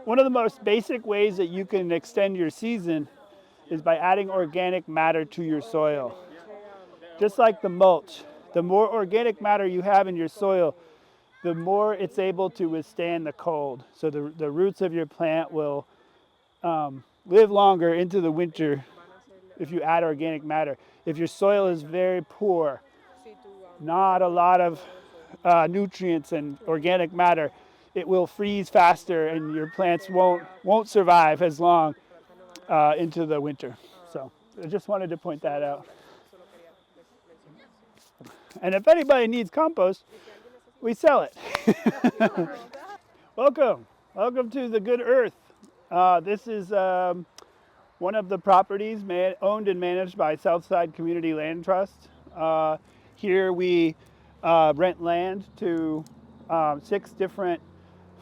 One of the most basic ways that you can extend your season is by adding organic matter to your soil. Just like the mulch, the more organic matter you have in your soil, the more it's able to withstand the cold. So the roots of your plant will live longer into the winter if you add organic matter. If your soil is very poor, not a lot of nutrients and organic matter, it will freeze faster and your plants won't survive as long into the winter. So I just wanted to point that out. And if anybody needs compost, we sell it. Welcome to the Good Earth. This is one of the properties owned and managed by Southside Community Land Trust. Here we rent land to 6 different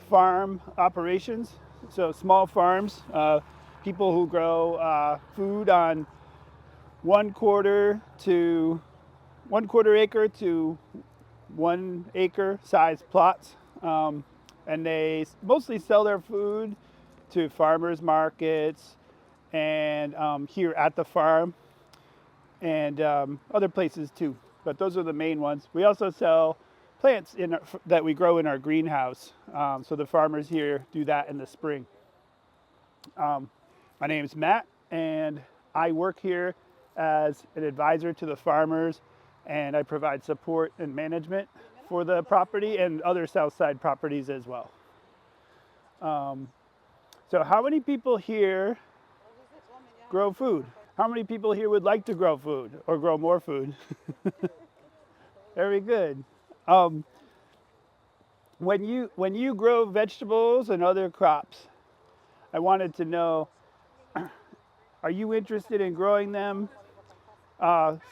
farm operations, so small farms, people who grow food on 1/4 acre to 1 acre size plots, and they mostly sell their food to farmers markets and here at the farm and other places too, but those are the main ones. We also sell plants that we grow in our greenhouse, so the farmers here do that in the spring. My name is Matt, and I work here as an advisor to the farmers, and I provide support and management for the property and other Southside properties as well. So how many people here grow food? How many people here would like to grow food or grow more food? Very good. When you grow vegetables and other crops, I wanted to know, are you interested in growing them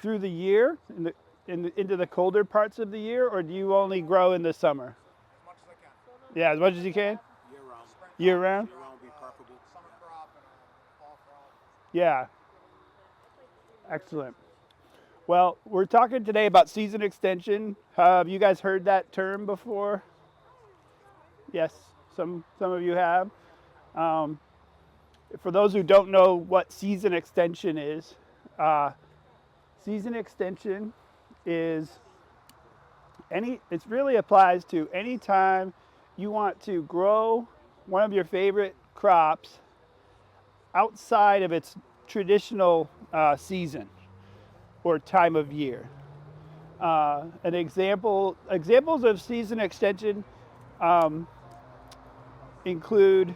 through the year, into the colder parts of the year, or do you only grow in the summer? As much as I can. Yeah, as much as you can? Year round. Year round? Year round would be preferable. Summer crop and a fall crop. Yeah. Excellent. Well, we're talking today about season extension. Have you guys heard that term before? Yes, some of you have. For those who don't know what season extension is, season extension is it really applies to any time you want to grow one of your favorite crops outside of its traditional season or time of year. Examples of season extension include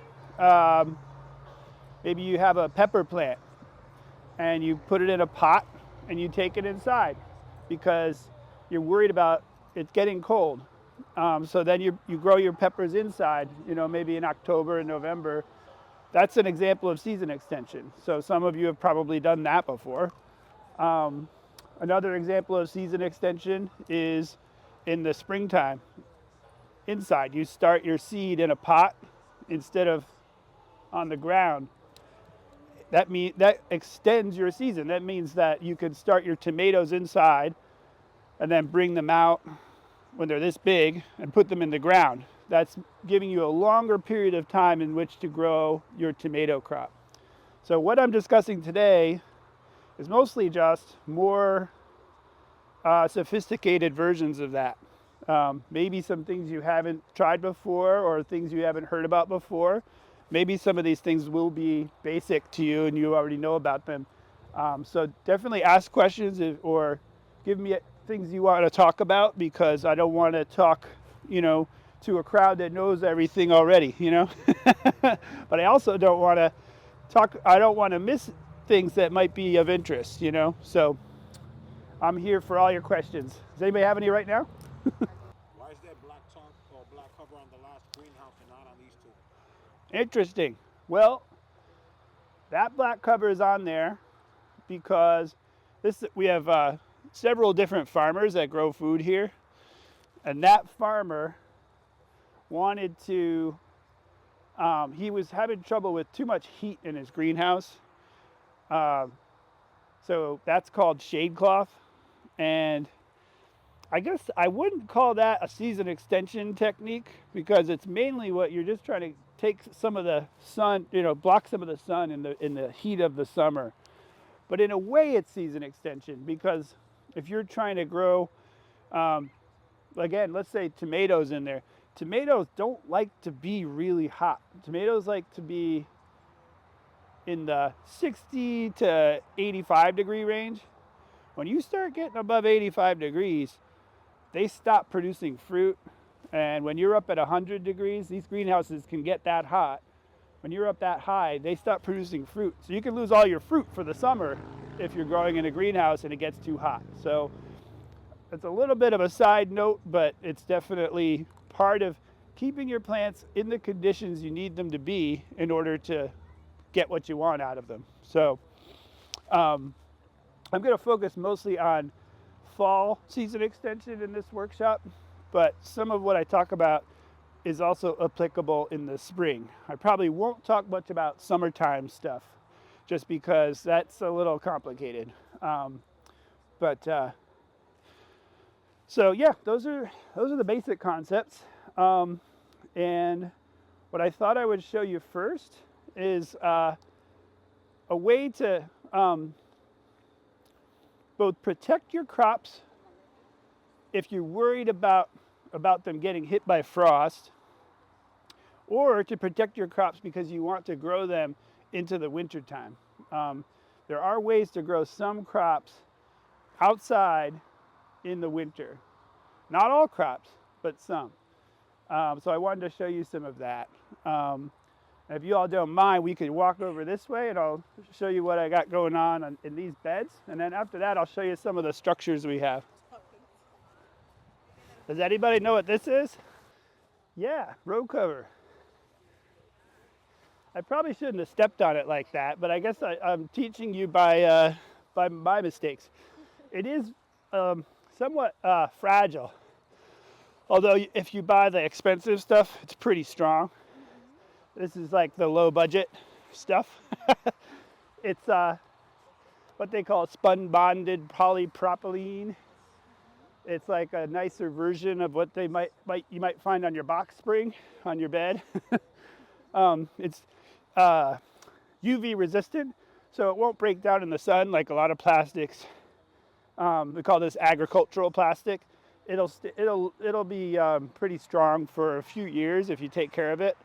maybe you have a pepper plant and you put it in a pot and you take it inside because you're worried about it getting cold. So then you grow your peppers inside, maybe in October and November. That's an example of season extension. So some of you have probably done that before. Another example of season extension is in the springtime. Inside, you start your seed in a pot instead of on the ground. That extends your season. That means that you can start your tomatoes inside and then bring them out when they're this big and put them in the ground. That's giving you a longer period of time in which to grow your tomato crop. So what I'm discussing today is mostly just more sophisticated versions of that. Maybe some things you haven't tried before or things you haven't heard about before. Maybe some of these things will be basic to you and you already know about them. So definitely ask questions or give me things you want to talk about, because I don't want to talk, to a crowd that knows everything already, But I also don't want to miss things that might be of interest, So I'm here for all your questions. Does anybody have any right now? Why is there black tarp or black cover on the last greenhouse and not on these two? Interesting. Well, that black cover is on there because we have several different farmers that grow food here, and that farmer wanted to. He was having trouble with too much heat in his greenhouse, so that's called shade cloth, and I guess I wouldn't call that a season extension technique because it's mainly what you're just trying to take some of the sun, block some of the sun in the heat of the summer. But in a way, it's season extension because if you're trying to grow, again, let's say tomatoes in there. Tomatoes don't like to be really hot. Tomatoes like to be in the 60 to 85 degree range. When you start getting above 85 degrees, they stop producing fruit. And when you're up at 100 degrees, these greenhouses can get that hot. When you're up that high, they stop producing fruit. So you can lose all your fruit for the summer if you're growing in a greenhouse and it gets too hot. So it's a little bit of a side note, but it's definitely part of keeping your plants in the conditions you need them to be in order to get what you want out of them. So I'm going to focus mostly on fall season extension in this workshop, but some of what I talk about is also applicable in the spring. I probably won't talk much about summertime stuff just because that's a little complicated. So yeah, those are the basic concepts. And what I thought I would show you first is a way to both protect your crops if you're worried about them getting hit by frost, or to protect your crops because you want to grow them into the winter time. There are ways to grow some crops outside in the winter. Not all crops, but some. So I wanted to show you some of that. If you all don't mind, we could walk over this way and I'll show you what I got going on in these beds. And then after that, I'll show you some of the structures we have. Does anybody know what this is? Yeah, row cover. I probably shouldn't have stepped on it like that, but I guess I'm teaching you by my mistakes. It is somewhat fragile. Although if you buy the expensive stuff, it's pretty strong. This is like the low budget stuff. It's what they call spun bonded polypropylene. It's like a nicer version of what you might find on your box spring on your bed. It's UV resistant, so it won't break down in the sun like a lot of plastics. We call this agricultural plastic. It'll be pretty strong for a few years if you take care of it.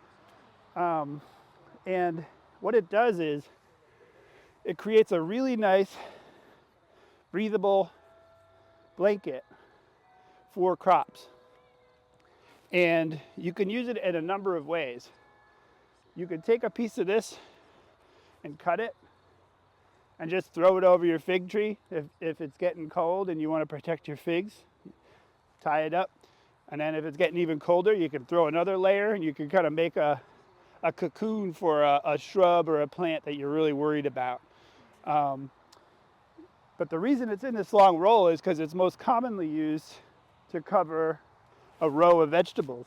And what it does is it creates a really nice breathable blanket for crops. And you can use it in a number of ways. You can take a piece of this and cut it and just throw it over your fig tree if it's getting cold and you want to protect your figs. Tie it up, and then if it's getting even colder, you can throw another layer and you can kind of make a cocoon for a shrub or a plant that you're really worried about. But the reason it's in this long roll is because it's most commonly used to cover a row of vegetables.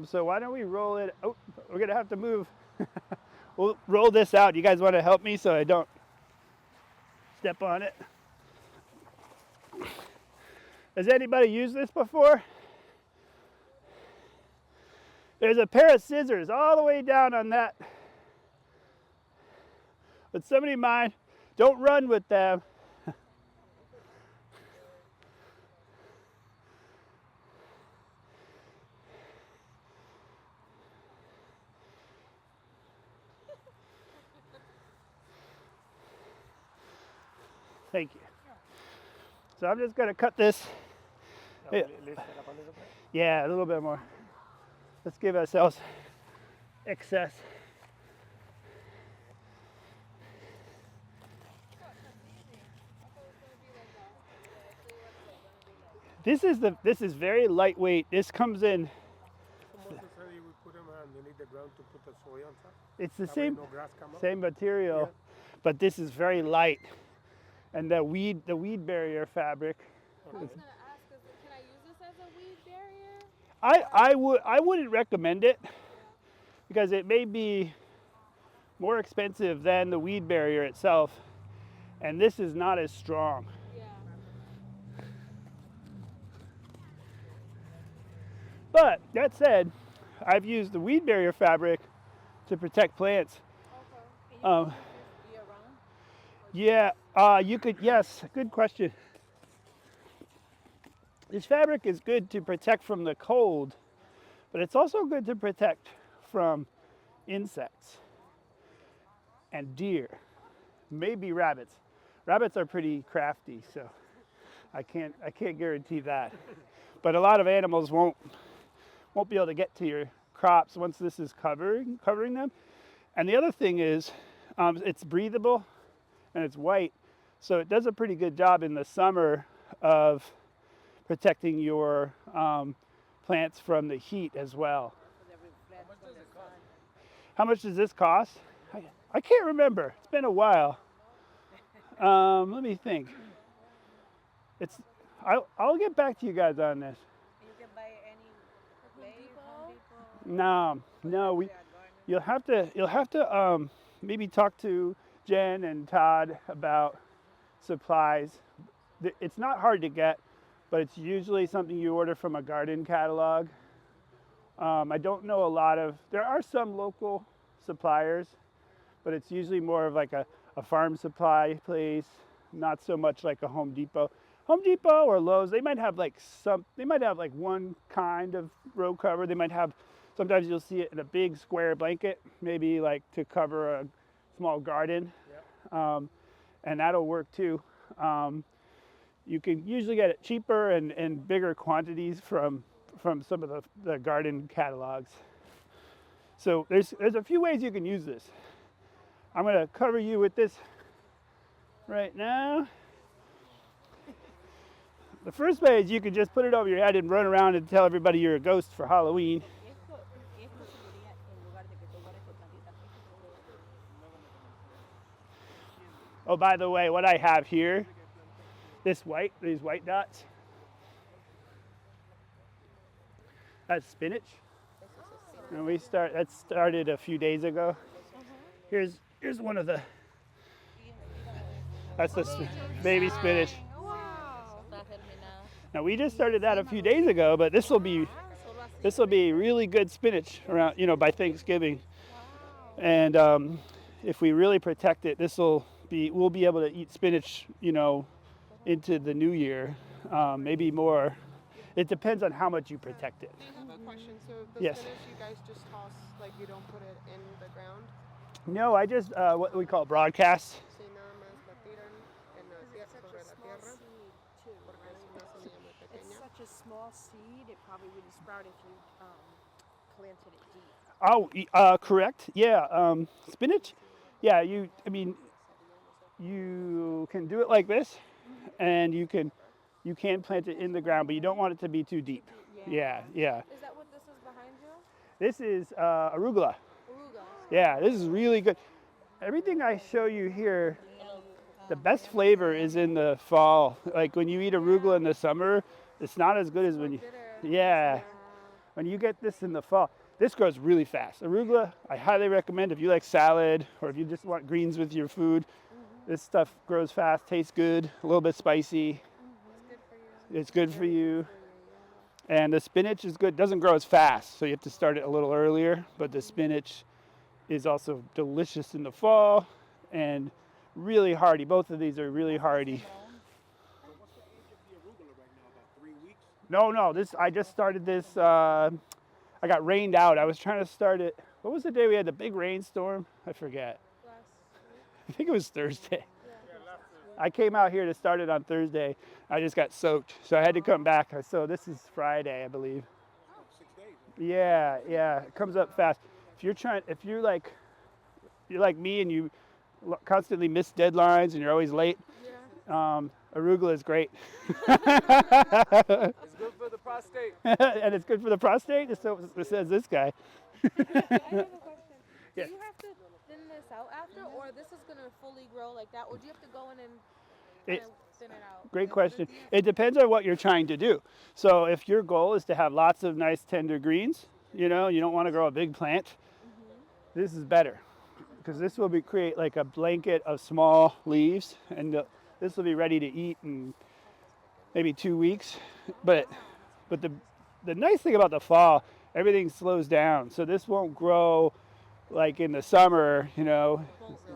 So why don't we roll it? Oh, we're gonna have to move. We'll roll this out. You guys want to help me so I don't step on it? Has anybody used this before? There's a pair of scissors all the way down on that. Would somebody mind? Don't run with them. Thank you. So I'm just going to cut this. Yeah, a little bit more. Let's give ourselves excess. This is very lightweight. This comes in. It's the same material, but this is very light. And the weed barrier fabric. I was going to ask, can I use this as a weed barrier? I wouldn't recommend it because it may be more expensive than the weed barrier itself, and this is not as strong. Yeah. But that said, I've used the weed barrier fabric to protect plants. Okay. Um, Year round? yeah, you could, yes, good question. This fabric is good to protect from the cold, but it's also good to protect from insects and deer, maybe rabbits. Rabbits are pretty crafty, so I can't guarantee that. But a lot of animals won't be able to get to your crops once this is covering them. And the other thing is, it's breathable and it's white, so it does a pretty good job in the summer of protecting your plants from the heat as well. How much does this cost? I can't remember. It's been a while. Let me think. It's I'll get back to you guys on this. You can buy any place, Home No, no, you'll have to maybe talk to Jen and Todd about supplies. It's not hard to get, but it's usually something you order from a garden catalog. I don't know a lot of. There are some local suppliers, but it's usually more of like a farm supply place, not so much like a Home Depot. Home Depot or Lowe's, they might have like one kind of row cover. They might have, sometimes you'll see it in a big square blanket, maybe like to cover a small garden. And that'll work too. You can usually get it cheaper and bigger quantities from some of the garden catalogs. So there's a few ways you can use this. I'm going to cover you with this right now. The first way is you can just put it over your head and run around and tell everybody you're a ghost for Halloween. Oh, by the way, what I have here, these white dots, that's spinach. And that started a few days ago. Here's one of the, that's the baby spinach. Now we just started that a few days ago, but this will be really good spinach around, by Thanksgiving. And if we really protect it, we'll be able to eat spinach, into the new year, maybe more. It depends on how much you protect it. Do you have a question? So the Yes. spinach you guys just toss, like you don't put it in the ground? No, I just what we call broadcast. Sí, nada más la tiran sobre la tierra. Porque es una semilla muy It's pequeña. such a small seed, it probably wouldn't sprout if you planted it deep. Oh, correct. Yeah, spinach. Yeah, you can do it like this, and you can plant it in the ground, but you don't want it to be too deep. Yeah. Is that what this is behind you? This is arugula. Arugula. Yeah, this is really good. Everything I show you here, the best flavor is in the fall. Like when you eat arugula in the summer, it's not as good as when you. Yeah. When you get this in the fall, this grows really fast. Arugula, I highly recommend if you like salad or if you just want greens with your food. This stuff grows fast, tastes good, a little bit spicy. It's good for you. And the spinach is good. Doesn't grow as fast, so you have to start it a little earlier. But the spinach is also delicious in the fall and really hardy. Both of these are really hardy. So what's the age of the arugula right now? About 3 weeks? No. I just started this. I got rained out. I was trying to start it. What was the day we had the big rainstorm? I forget. I think it was Thursday. I came out here to start it on Thursday. I just got soaked, so I had to come back. So this is Friday, I believe. Oh, 6 days. Yeah, it comes up fast. If you're like me and you constantly miss deadlines and you're always late, arugula is great. It's good for the prostate. And it's good for the prostate. So says this guy. I have a question. Yes. Do you have to thin this out after, or this is gonna fully grow like that, or do you have to go in and kind of thin it out? Great question. It depends on what you're trying to do. So if your goal is to have lots of nice tender greens, you don't want to grow a big plant, this is better because this will create like a blanket of small leaves, and this will be ready to eat in maybe 2 weeks. But the nice thing about the fall, everything slows down. So this won't grow like in the summer, you know.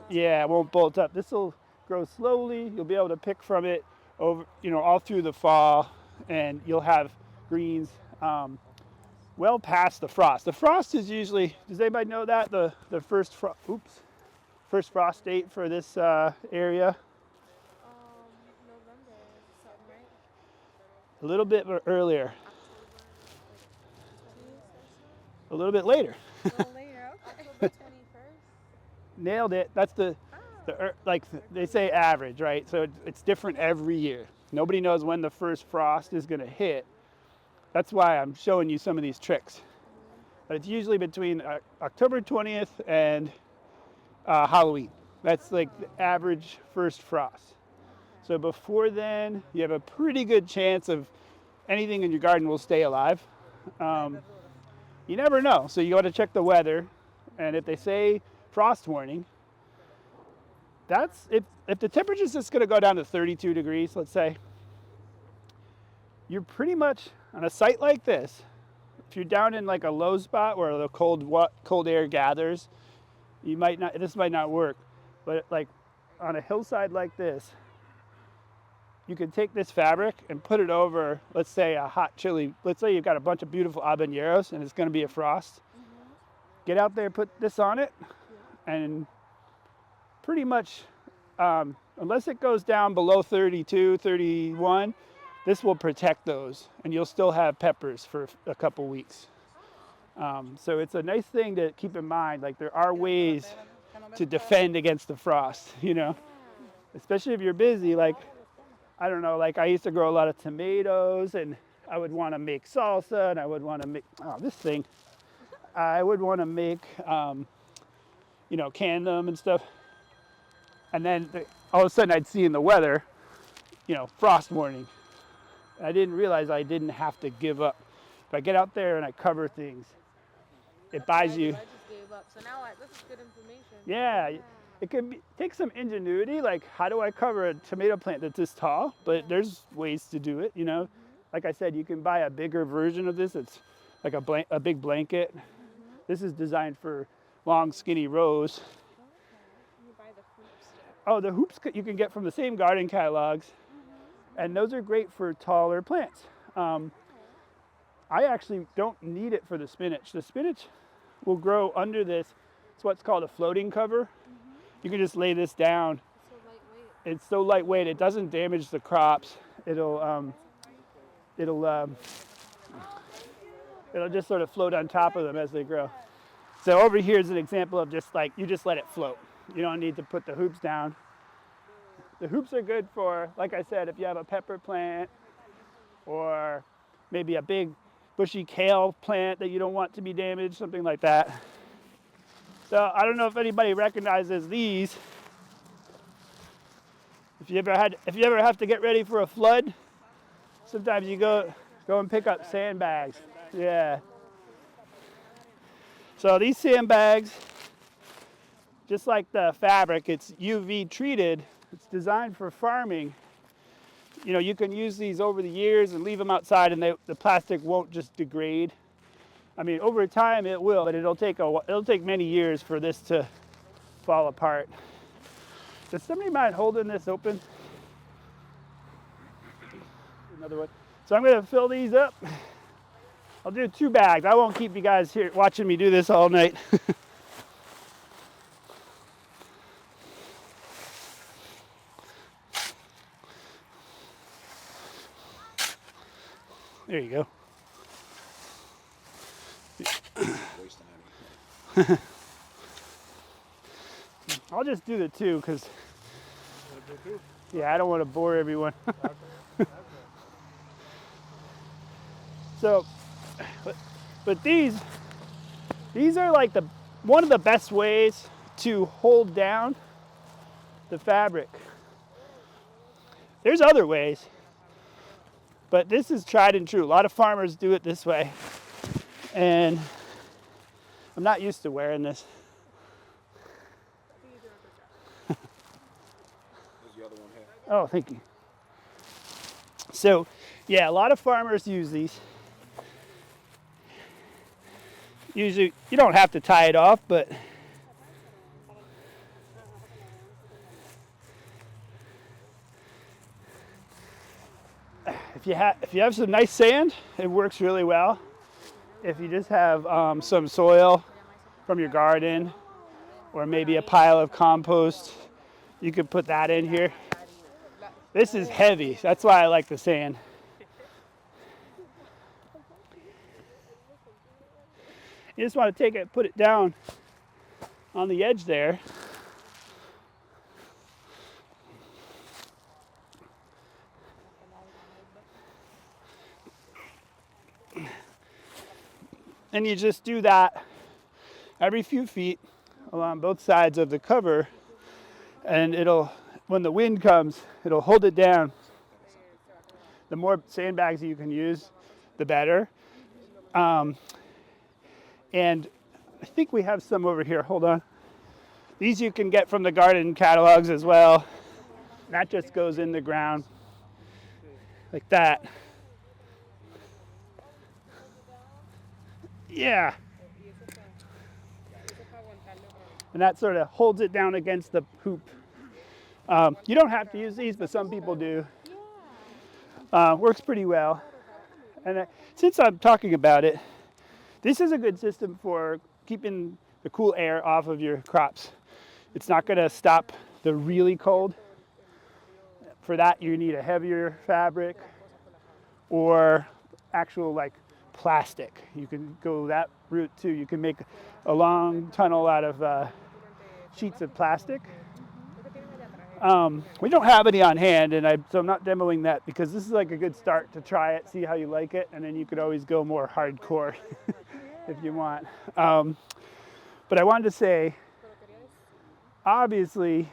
Yeah, it won't bolt up. This will grow slowly. You'll be able to pick from it over, you know, all through the fall, and you'll have greens well past the frost. The frost is usually, does anybody know that? The first first frost date for this area? November or something, right? A little bit earlier, October, like 20th or so? a little bit later. A little later, okay. October 21st? Nailed it. That's Oh. like they say average, right? So it's different every year. Nobody knows when the first frost is going to hit. That's why I'm showing you some of these tricks. But it's usually between October 20th and Halloween. That's like the average first frost. So before then, you have a pretty good chance of anything in your garden will stay alive. You never know. So you got to check the weather. And if they say frost warning, that's if the temperature's just going to go down to 32 degrees, let's say, you're pretty much on a site like this. If you're down in like a low spot where the cold air gathers, this might not work. But like on a hillside like this, you can take this fabric and put it over, let's say a hot chili. Let's say you've got a bunch of beautiful habaneros and it's going to be a frost. Get out there, put this on it, and pretty much, unless it goes down below 32, 31, this will protect those, and you'll still have peppers for a couple weeks. So it's a nice thing to keep in mind. Like there are ways to defend against the frost, you know, especially if you're busy. Like, I don't know, like I used to grow a lot of tomatoes, and I would want to make salsa, and I would want to make, I would want to make, you know, can them and stuff. And then all of a sudden I'd see in the weather, you know, frost warning. I didn't realize I didn't have to give up. If I get out there and I cover things, it buys you. I just gave up. So now this is good information. Yeah, it can take some ingenuity. Like, how do I cover a tomato plant that's this tall? But there's ways to do it, you know. Like I said, you can buy a bigger version of this. It's like a big blanket. This is designed for long, skinny rows. You buy the hoops. Oh, the hoops you can get from the same garden catalogs. And those are great for taller plants. I actually don't need it for the spinach. The spinach will grow under this. It's what's called a floating cover. You can just lay this down. It's so lightweight. It's so lightweight, it doesn't damage the crops. It'll just sort of float on top of them as they grow. So over here is an example of just like, you just let it float. You don't need to put the hoops down. The hoops are good for, like I said, if you have a pepper plant or maybe a big bushy kale plant that you don't want to be damaged, something like that. So I don't know if anybody recognizes these. If you ever have to get ready for a flood, sometimes you go and pick up sandbags. Yeah. So these sandbags, just like the fabric, it's UV treated. It's designed for farming. You know, you can use these over the years and leave them outside, and the plastic won't just degrade. I mean, over time it will, but it'll take many years for this to fall apart. Does somebody mind holding this open? Another one. So I'm going to fill these up. I'll do 2 bags. I won't keep you guys here watching me do this all night. There you go. I'll just do the 2 because, yeah, I don't want to bore everyone. So, but these are like one of the best ways to hold down the fabric. There's other ways, but this is tried and true. A lot of farmers do it this way, and I'm not used to wearing this. Oh, thank you. So, yeah, a lot of farmers use these. Usually, you don't have to tie it off, but if you have some nice sand, it works really well. If you just have some soil from your garden or maybe a pile of compost, you could put that in here. This is heavy. That's why I like the sand. You just want to take it, put it down on the edge there. And you just do that every few feet along both sides of the cover, and when the wind comes, it'll hold it down. The more sandbags you can use, the better. And I think we have some over here. Hold on. These you can get from the garden catalogs as well. That just goes in the ground like that. Yeah. And that sort of holds it down against the hoop. You don't have to use these, but some people do. Works pretty well. And since I'm talking about it, this is a good system for keeping the cool air off of your crops. It's not going to stop the really cold. For that, you need a heavier fabric or actual like plastic. You can go that route too. You can make a long tunnel out of sheets of plastic. We don't have any on hand, so I'm not demoing that because this is like a good start to try it, see how you like it, and then you could always go more hardcore if you want. But I wanted to say, obviously,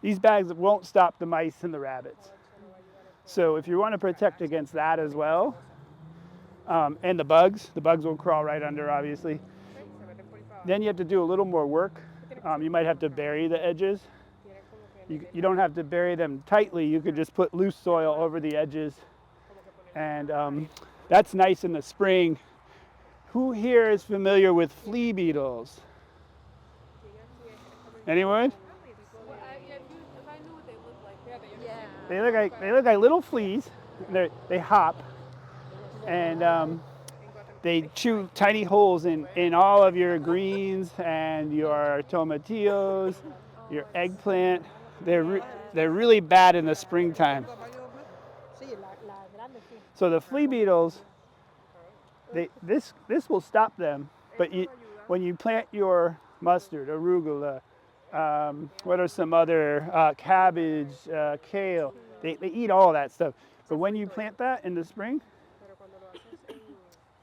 these bags won't stop the mice and the rabbits. So if you want to protect against that as well, and the bugs will crawl right under, obviously. Then you have to do a little more work. You might have to bury the edges. You don't have to bury them tightly. You could just put loose soil over the edges. And that's nice in the spring. Who here is familiar with flea beetles? Anyone? If I knew what they look like. Yeah. They look like little fleas. They hop, and they chew tiny holes in all of your greens and your tomatillos, your eggplant. They're really bad in the springtime. So the flea beetles, this will stop them. But when you plant your mustard, arugula, what are some other cabbage, kale? They eat all that stuff. But when you plant that in the spring,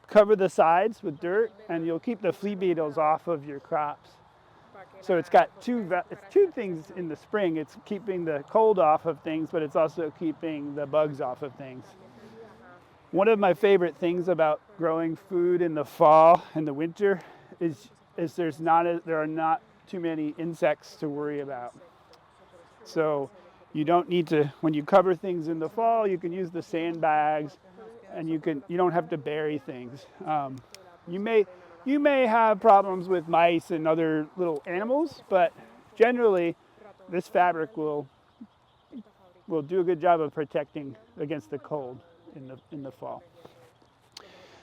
cover the sides with dirt, and you'll keep the flea beetles off of your crops. So it's got two things in the spring. It's keeping the cold off of things, but it's also keeping the bugs off of things. One of my favorite things about growing food in the fall and the winter is there are not too many insects to worry about. So you don't need to, when you cover things in the fall, you can use the sandbags, and you don't have to bury things. You may have problems with mice and other little animals, but generally this fabric will do a good job of protecting against the cold in the fall.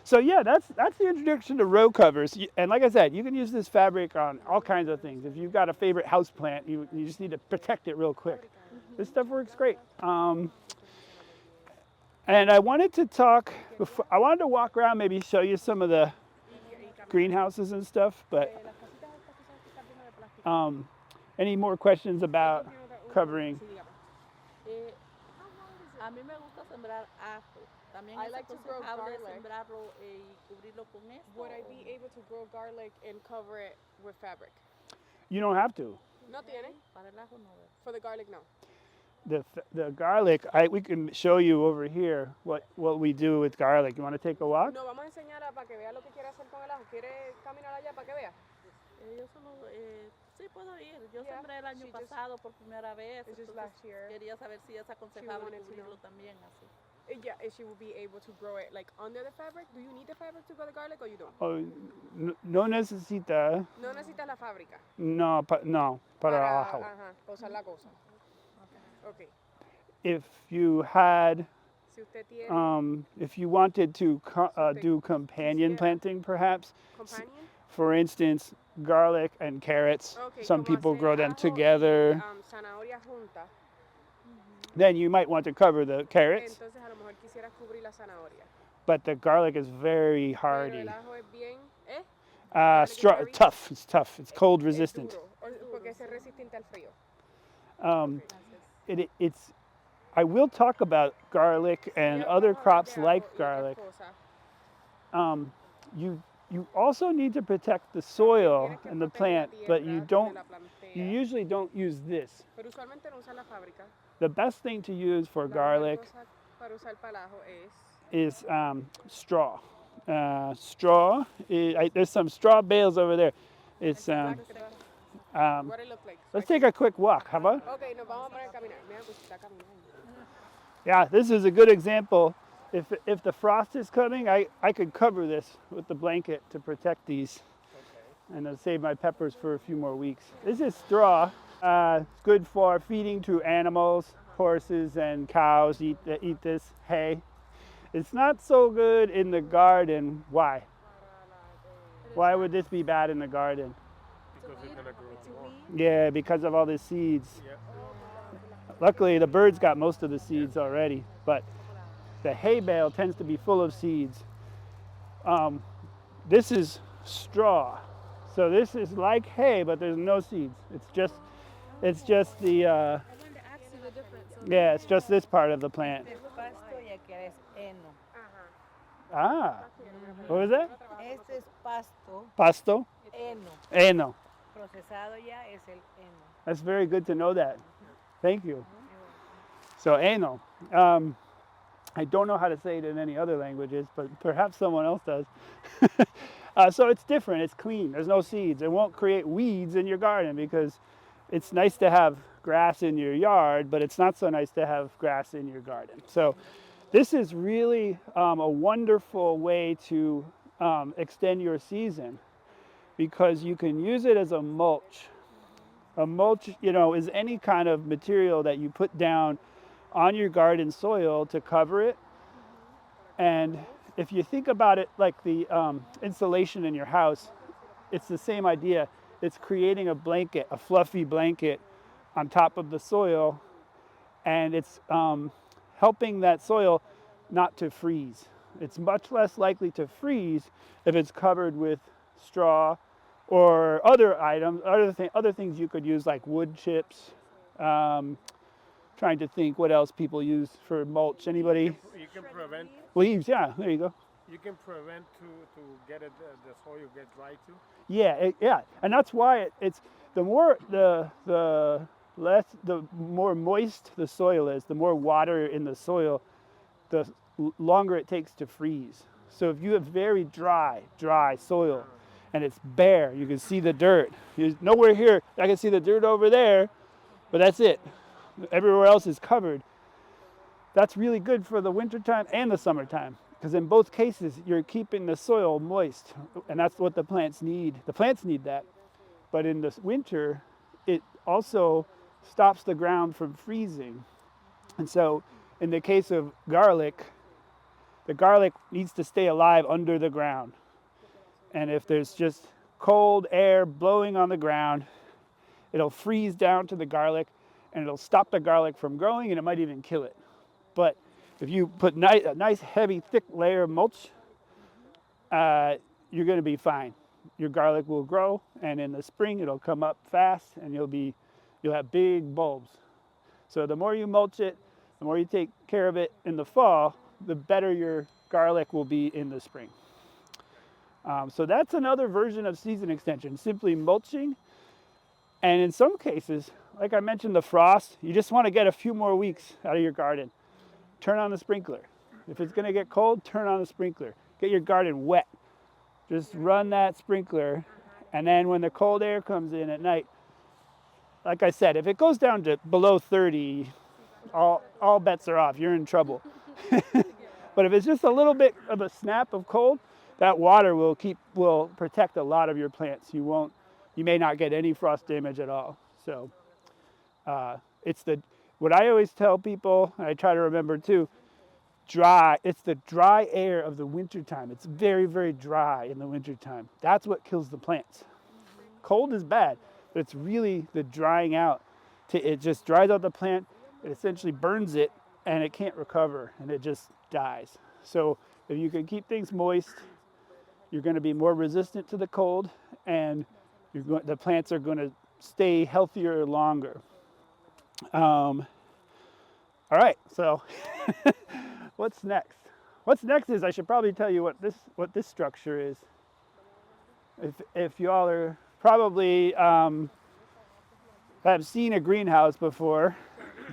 So yeah, that's the introduction to row covers. And like I said, you can use this fabric on all kinds of things. If you've got a favorite house plant, you just need to protect it real quick. This stuff works great. And I wanted to walk around, maybe show you some of the greenhouses and stuff, but any more questions about covering? A mí me gusta sembrar ajo. También I es like to grow aconsejable garlic. sembrarlo y cubrirlo con esto. Would I be able to grow garlic and cover it with fabric? You don't have to. No tiene. Para el ajo no. For the garlic, no. The garlic, we can show you over here what we do with garlic. You want to take a walk? No, vamos a enseñar para que vea lo que quiere hacer con el ajo. ¿Quiere caminar allá para que vea? Yo solo, sí puedo ir. Yo sembré el año pasado por primera vez. It's just Entonces last year. quería saber si es aconsejable wanted to cubrirlo know. también así. Yeah, and she will be able to grow it like under the fabric. Do you need the fabric to grow the garlic or you don't? Oh, no necesita, No necesitas la fábrica no, no, para abajo. usar la cosa. Okay. If you had, Si usted tiene if you wanted to usted do companion quisiera- planting, perhaps, companion. for instance, garlic and carrots, Okay, some como people hacer grow them ajo together, y, zanahoria junta. then you might want to cover the carrots, Entonces a lo mejor quisiera cubrir la zanahoria. but the garlic is very Pero hardy. el ajo es bien, garlic is very Tough, it's tough, it's cold es resistant. duro, porque es resistente al frío. Um, it's, I will talk about garlic and Ya other vamos a hablar crops de like ajo y otras garlic. cosas. You also need to protect the soil Tienes que and the proteger la plant, but tierra you de don't. la plantea. You usually don't use this. Pero usualmente no usan la fábrica. The best thing to use for La mejor garlic cosa para usar para el ajo is straw. Straw. There's some straw bales over there. It's what it look like. let's take a quick walk. How about? Okay, nos vamos a poner a caminar. Mira, pues está caminando. Yeah, this is a good example. If the frost is coming, I could cover this with the blanket to protect these, and it'll save my peppers for a few more weeks. This is straw. It's good for feeding to animals. Horses and cows eat this hay. It's not so good in the garden. Why? Why would this be bad in the garden? Because it's gonna grow more. Yeah, because of all the seeds. Yeah. Luckily, the birds got most of the seeds already, but the hay bale tends to be full of seeds. This is straw. So this is like hay, but there's no seeds. It's just the, I wanted to ask you the difference. So yeah, it's just this part of the plant. Pasto y aquí es heno. Ah, what was that? Este es pasto, Pasto? heno. Heno. Procesado ya es el heno. That's very good to know that. Thank you. So heno. I don't know how to say it in any other languages, but perhaps someone else does. So it's different, it's clean, there's no seeds. It won't create weeds in your garden because it's nice to have grass in your yard, but it's not so nice to have grass in your garden. So this is really a wonderful way to extend your season because you can use it as a mulch. A mulch, is any kind of material that you put down on your garden soil to cover it. And if you think about it like the insulation in your house, it's the same idea. It's creating a blanket, a fluffy blanket on top of the soil, and it's helping that soil not to freeze. It's much less likely to freeze if it's covered with straw or other items, other things you could use like wood chips. Trying to think what else people use for mulch. Anybody? You can prevent. Leaves, yeah, there you go. You can prevent to get it the soil get dry too. Yeah, and that's why it's the more the more moist the soil is, the more water in the soil, the longer it takes to freeze. So if you have very dry soil and it's bare, you can see the dirt. There's nowhere here, I can see the dirt over there, but that's it. Everywhere else is covered. That's really good for the wintertime and the summertime because in both cases you're keeping the soil moist, and that's what the plants need. The plants need that. But in the winter, it also stops the ground from freezing. And so in the case of garlic, the garlic needs to stay alive under the ground. And if there's just cold air blowing on the ground, it'll freeze down to the garlic and it'll stop the garlic from growing and it might even kill it. But if you put a nice heavy thick layer of mulch, you're going to be fine. Your garlic will grow, and in the spring it'll come up fast and you'll have big bulbs. So the more you mulch it, the more you take care of it in the fall, the better your garlic will be in the spring. So that's another version of season extension, simply mulching. And in some cases, like I mentioned, the frost, you just want to get a few more weeks out of your garden. Turn on the sprinkler. If it's going to get cold, turn on the sprinkler. Get your garden wet. Just run that sprinkler. And then when the cold air comes in at night, like I said, if it goes down to below 30, all bets are off. You're in trouble. But if it's just a little bit of a snap of cold, that water will protect a lot of your plants. You may not get any frost damage at all. So what I always tell people, and I try to remember too, it's the dry air of the wintertime. It's very, very dry in the wintertime. That's what kills the plants. Cold is bad, but it's really the drying out. It just dries out the plant, it essentially burns it, and it can't recover, and it just dies. So if you can keep things moist, you're going to be more resistant to the cold, and the plants are going to stay healthier longer. All right, so what's next? What's next is I should probably tell you what this structure is. If y'all are probably have seen a greenhouse before,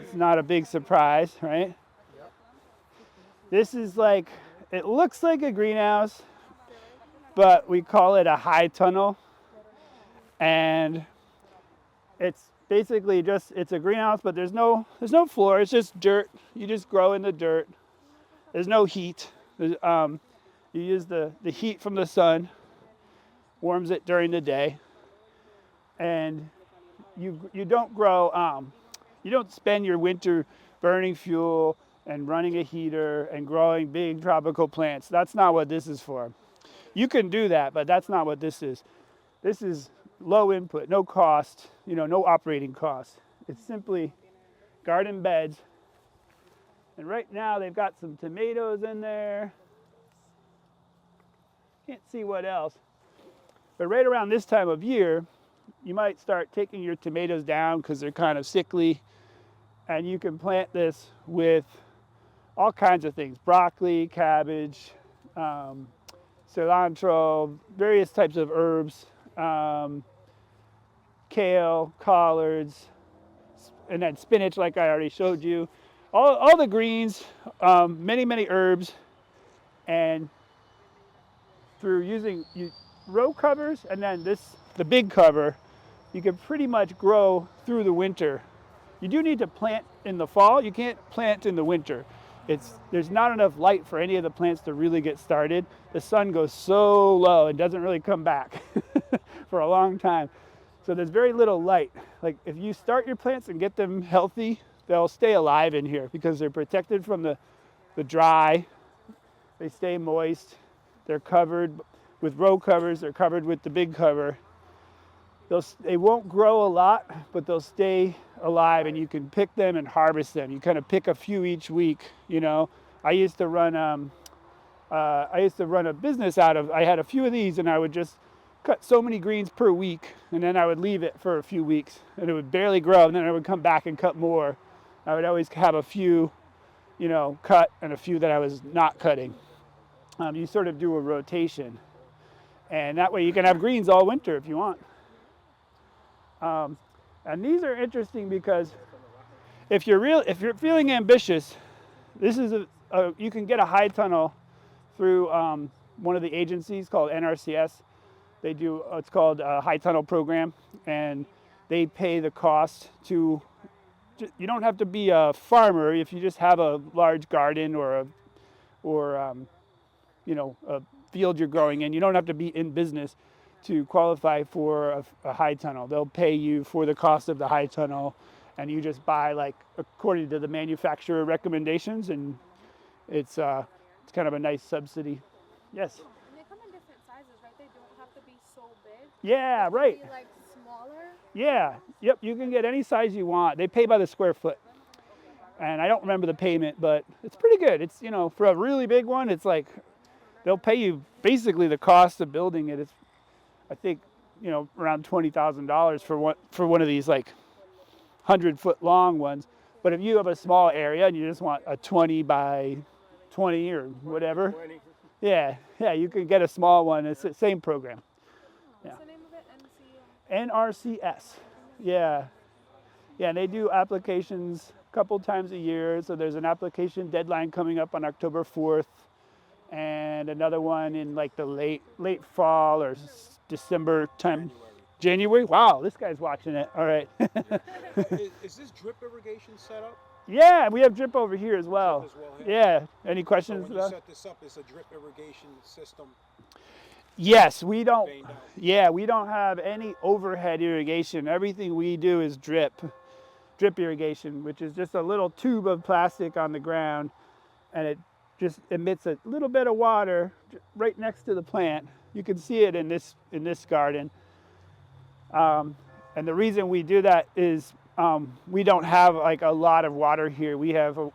it's not a big surprise, right? This is it looks like a greenhouse, but we call it a high tunnel, and it's basically it's a greenhouse, but there's no floor. It's just dirt. You just grow in the dirt. There's no heat. You use the heat from the sun, warms it during the day, and you don't grow. You don't spend your winter burning fuel and running a heater and growing big tropical plants. That's not what this is for. You can do that, but that's not what this is. This is low input, no cost, no operating cost. It's simply garden beds. And right now they've got some tomatoes in there. Can't see what else. But right around this time of year, you might start taking your tomatoes down because they're kind of sickly. And you can plant this with all kinds of things: broccoli, cabbage, cilantro, various types of herbs, kale, collards, and then spinach, like I already showed you. All the greens, many herbs, and through using row covers and then the big cover, you can pretty much grow through the winter. You do need to plant in the fall. You can't plant in the winter. There's not enough light for any of the plants to really get started. The sun goes so low and doesn't really come back for a long time. So there's very little light. Like if you start your plants and get them healthy, they'll stay alive in here because they're protected from the dry. They stay moist. They're covered with row covers. They're covered with the big cover. They won't grow a lot, but they'll stay alive, and you can pick them and harvest them. You kind of pick a few each week. I used to run a business I had a few of these, and I would just cut so many greens per week, and then I would leave it for a few weeks, and it would barely grow, and then I would come back and cut more. I would always have a few, cut, and a few that I was not cutting. You sort of do a rotation, and that way you can have greens all winter if you want. And these are interesting because if you're feeling ambitious, this is you can get a high tunnel through one of the agencies called NRCS. They do it's called a high tunnel program, and they pay the cost to. You don't have to be a farmer if you just have a large garden or a field you're growing in. You don't have to be in business to qualify for a high tunnel. They'll pay you for the cost of the high tunnel, and you just buy according to the manufacturer recommendations, and it's kind of a nice subsidy. Yes. And they come in different sizes, right? They don't have to be so big. Yeah, right. Be smaller. Yeah. Yep. You can get any size you want. They pay by the square foot, and I don't remember the payment, but it's pretty good. It's for a really big one, it's they'll pay you basically the cost of building it. It's I think around $20,000 for one of these 100-foot long ones. But if you have a small area and you just want a 20 by 20 or whatever, yeah, you can get a small one. It's the same program. What's the name of it? NRCS. Yeah. And they do applications a couple times a year. So there's an application deadline coming up on October 4th, and another one in the late fall or December time. January? Wow, this guy's watching it. All right. Is this drip irrigation set up? Yeah, we have drip over here as well. As well here? Yeah. Any So questions when you about? set this up, it's a drip irrigation system. Yes, we don't. Veined out. Yeah, we don't have any overhead irrigation. Everything we do is drip irrigation, which is just a little tube of plastic on the ground, and it just emits a little bit of water right next to the plant. You can see it in this garden. And the reason we do that is we don't have like a lot of water here. We have a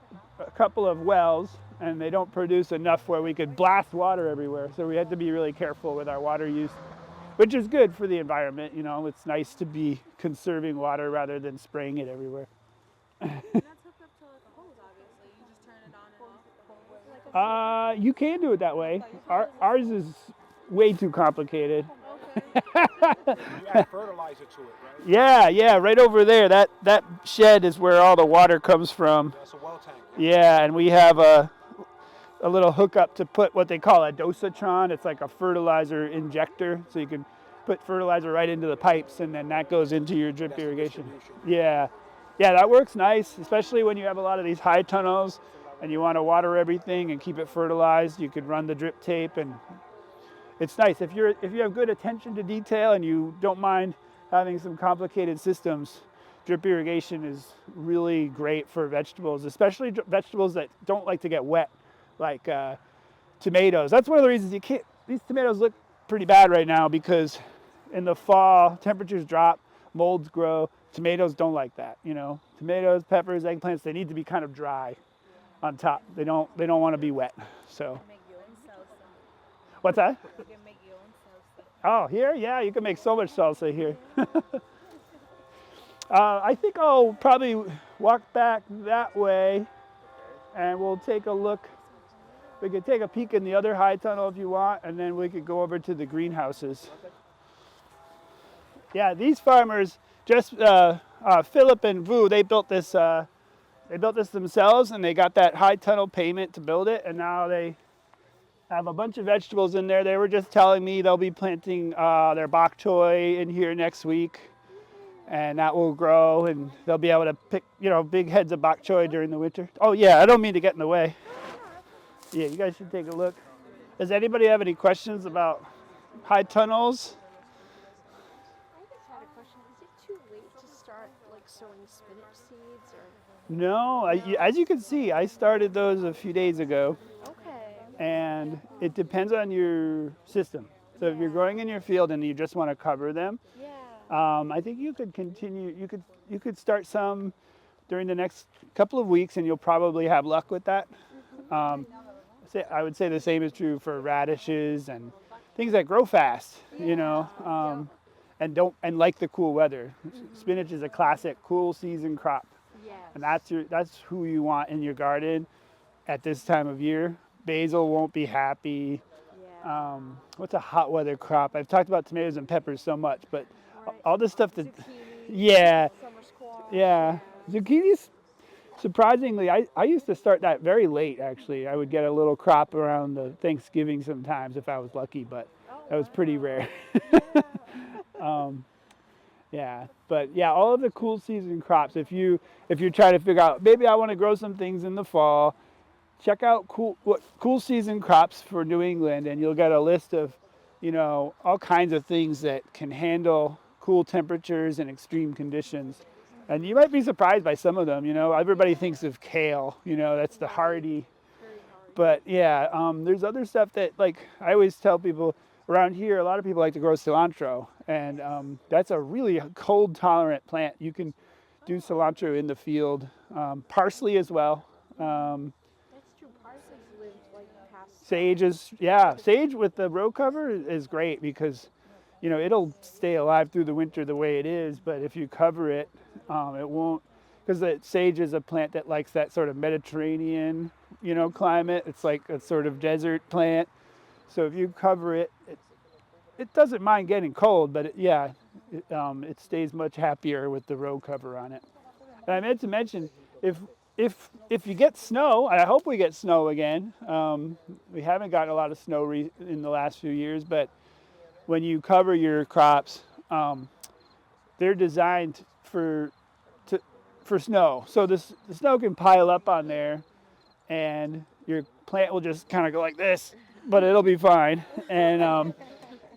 couple of wells, and they don't produce enough where we could blast water everywhere. So we have to be really careful with our water use, which is good for the environment. You know, it's nice to be conserving water rather than spraying it everywhere. And that's hooked up to like a hose, obviously. You just turn it on and off. Like a You can do it that way. Ours is way too complicated. okay. You add fertilizer to it, right? Yeah, right over there. That shed is where all the water comes from. That's a well tank. Yeah, and we have a little hookup to put what they call a dosatron. It's like a fertilizer injector, so you can put fertilizer right into the pipes, and then that goes into your drip irrigation. Yeah, that works nice, especially when you have a lot of these high tunnels and you want to water everything and keep it fertilized. You could run the drip tape, and it's nice if you have good attention to detail and you don't mind having some complicated systems. Drip irrigation is really great for vegetables, especially vegetables that don't like to get wet, like tomatoes. That's one of the reasons you can't. These tomatoes look pretty bad right now because in the fall temperatures drop, molds grow. Tomatoes don't like that. You know, tomatoes, peppers, eggplants, they need to be kind of dry on top. They don't want to be wet. So. Make your own salsa. What's that? You can make your own salsa. Oh, here? Yeah, you can make so much salsa here. I think I'll probably walk back that way and we'll take a look. We could take a peek in the other high tunnel if you want, and then we could go over to the greenhouses. Yeah, these farmers, just Philip and Vu, they built this themselves, and they got that high tunnel payment to build it, and now they have a bunch of vegetables in there. They were just telling me they'll be planting their bok choy in here next week, and that will grow, and they'll be able to pick, big heads of bok choy during the winter. Oh yeah, I don't mean to get in the way. Yeah, you guys should take a look. Does anybody have any questions about high tunnels? I just had a question. Is it too late to start like sowing spinach seeds or? No, as you can see, I started those a few days ago, Okay. and it depends on your system. So if you're growing in your field and you just want to cover them, Yeah. I think you could continue. You could start some during the next couple of weeks, and you'll probably have luck with that. I would say the same is true for radishes and things that grow fast, and like the cool weather. Spinach is a classic cool season crop, Yes. and that's who you want in your garden at this time of year. Basil won't be happy. Yeah. What's a hot weather crop? I've talked about tomatoes and peppers so much, but Right. all this stuff that, Zucchini. yeah, Summer squash. yeah, zucchinis. Surprisingly, I used to start that very late, actually. I would get a little crop around the Thanksgiving sometimes if I was lucky, but that was pretty rare. But all of the cool season crops, if you're trying to figure out, maybe I want to grow some things in the fall, check out cool season crops for New England, and you'll get a list of, all kinds of things that can handle cool temperatures and extreme conditions. And you might be surprised by some of them. Everybody thinks of kale. That's the hardy. But there's other stuff that, like, I always tell people around here. A lot of people like to grow cilantro, and that's a really cold tolerant plant. You can do cilantro in the field. Parsley as well. That's true. Parsley's lived like past. Sage with the row cover is great because, it'll stay alive through the winter the way it is. But if you cover it, it won't, because the sage is a plant that likes that sort of Mediterranean, climate. It's like a sort of desert plant. So if you cover it, it doesn't mind getting cold, but it stays much happier with the row cover on it. And I meant to mention, if you get snow, and I hope we get snow again. We haven't gotten a lot of snow in the last few years, but when you cover your crops, they're designed for snow. So the snow can pile up on there, and your plant will just kind of go like this, but it'll be fine. And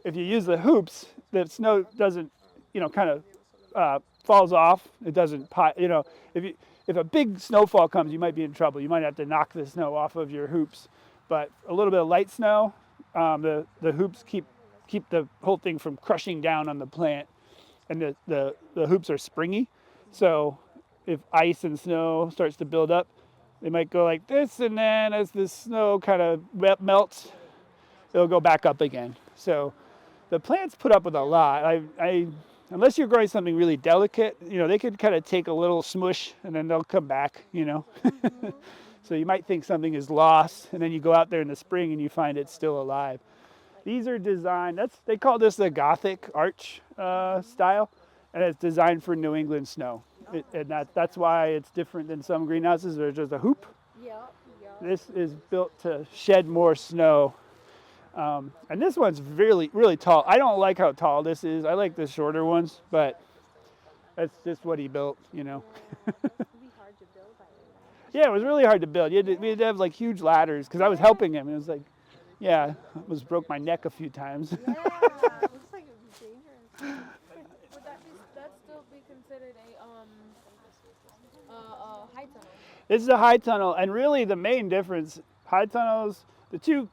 if you use the hoops, the snow doesn't, kind of falls off. It doesn't pile. If a big snowfall comes, you might be in trouble. You might have to knock the snow off of your hoops. But a little bit of light snow, the hoops keep the whole thing from crushing down on the plant. And the hoops are springy. So if ice and snow starts to build up, they might go like this, and then as the snow kind of melts, it'll go back up again. So the plants put up with a lot. Unless you're growing something really delicate, they could kind of take a little smush and then they'll come back, So you might think something is lost, and then you go out there in the spring and you find it's still alive. These are designed, they call this the Gothic arch style, and it's designed for New England snow. And that's why it's different than some greenhouses. There's just a hoop. This is built to shed more snow. And this one's really, really tall. I don't like how tall this is. I like the shorter ones, but that's just what he built, It'd be hard to build, I imagine. Yeah, it was really hard to build. We had to have like huge ladders because I was helping him. It was like, I almost broke my neck a few times. Yeah, it looks like it would be dangerous. Would that still be considered a high tunnel? This is a high tunnel, and really the main difference, high tunnels, the two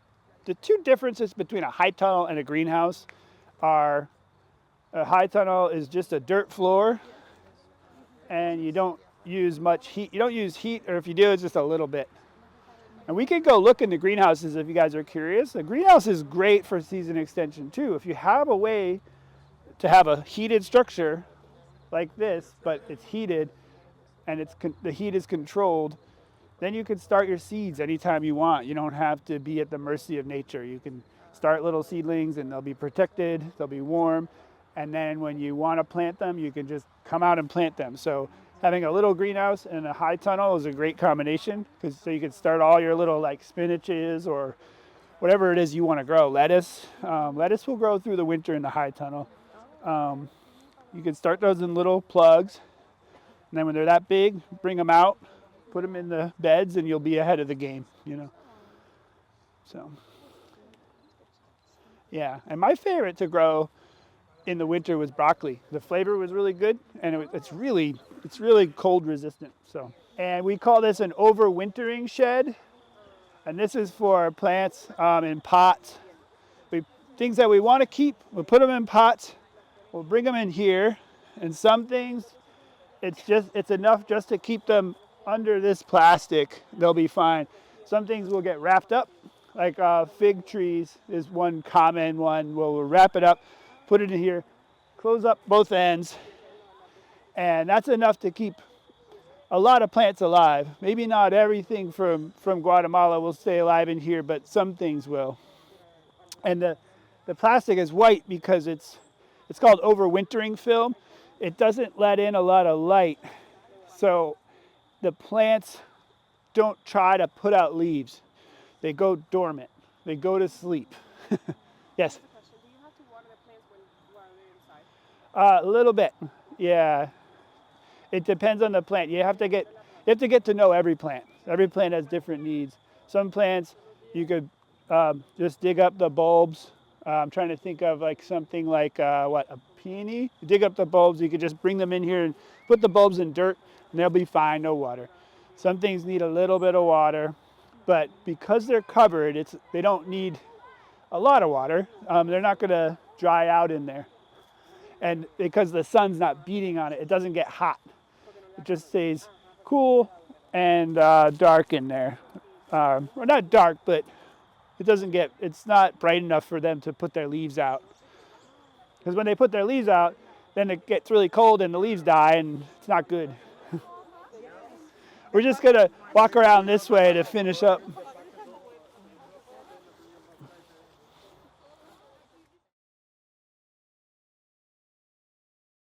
differences between a high tunnel and a greenhouse are a high tunnel is just a dirt floor, and you don't use much heat. You don't use heat, or if you do, it's just a little bit. And we could go look in the greenhouses if you guys are curious. The greenhouse is great for season extension too. If you have a way to have a heated structure like this, but it's heated and the heat is controlled, then you can start your seeds anytime you want. You don't have to be at the mercy of nature. You can start little seedlings and they'll be protected, they'll be warm, and then when you want to plant them, you can just come out and plant them. So having a little greenhouse and a high tunnel is a great combination, so you can start all your little like spinaches or whatever it is you want to grow. Lettuce will grow through the winter in the high tunnel. You can start those in little plugs, and then when they're that big, bring them out, put them in the beds, and you'll be ahead of the game, So, yeah, and my favorite to grow in the winter was broccoli. The flavor was really good, and it's really cold resistant. So, and we call this an overwintering shed, and this is for plants in pots. Things that we want to keep, we'll put them in pots. We'll bring them in here, and some things it's enough just to keep them under this plastic. They'll be fine. Some things will get wrapped up, like fig trees is one common one. We'll wrap it up, put it in here, close up both ends, and that's enough to keep a lot of plants alive. Maybe not everything from Guatemala will stay alive in here, but some things will. And the plastic is white because it's called overwintering film. It doesn't let in a lot of light, so the plants don't try to put out leaves. They go dormant. They go to sleep. Yes? Do you have to water the plants while they're inside? A little bit, yeah. It depends on the plant. You have to get to know every plant. Every plant has different needs. Some plants you could just dig up the bulbs. I'm trying to think of like something like a peony. You dig up the bulbs. You could just bring them in here and put the bulbs in dirt, and they'll be fine. No water. Some things need a little bit of water, but because they're covered, they don't need a lot of water. They're not going to dry out in there, and because the sun's not beating on it, it doesn't get hot. It just stays cool and dark in there. Or not dark, but it's not bright enough for them to put their leaves out. Because when they put their leaves out, then it gets really cold and the leaves die, and it's not good. We're just going to walk around this way to finish up.